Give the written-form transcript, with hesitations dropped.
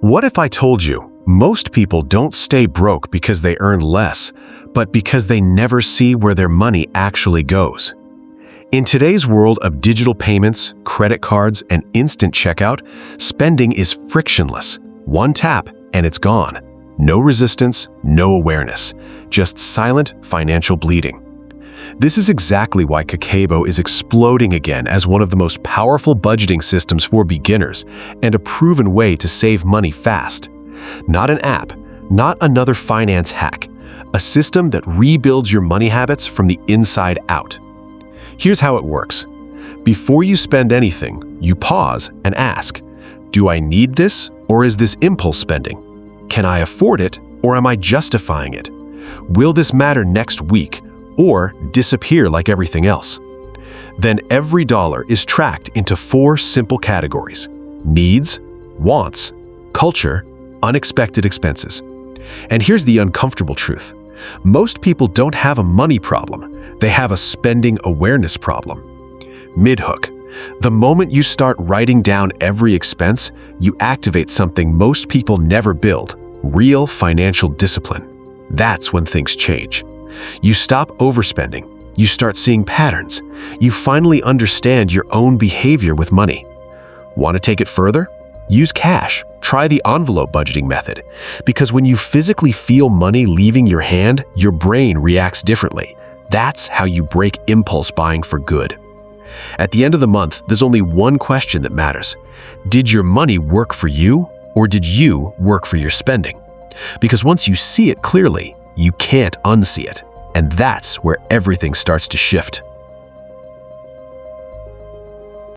What if I told you most people don't stay broke because they earn less, but because they never see where their money actually goes? In today's world of digital payments, credit cards, and instant checkout, spending is frictionless. One tap and it's gone. No resistance, no awareness, just silent financial bleeding. This is exactly why Kakeibo is exploding again as one of the most powerful budgeting systems for beginners and a proven way to save money fast. Not an app, not another finance hack, a system that rebuilds your money habits from the inside out. Here's how it works. Before you spend anything, you pause and ask, do I need this or is this impulse spending? Can I afford it or am I justifying it? Will this matter next week or disappear like everything else? Then every dollar is tracked into 4 simple categories: needs, wants, culture, unexpected expenses. And here's the uncomfortable truth. Most people don't have a money problem. They have a spending awareness problem. Mid-hook. The moment you start writing down every expense, you activate something most people never build: real financial discipline. That's when things change. You stop overspending. You start seeing patterns. You finally understand your own behavior with money. Want to take it further? Use cash. Try the envelope budgeting method. Because when you physically feel money leaving your hand, your brain reacts differently. That's how you break impulse buying for good. At the end of the month, there's only one question that matters. Did your money work for you, or did you work for your spending? Because once you see it clearly, you can't unsee it. And that's where everything starts to shift.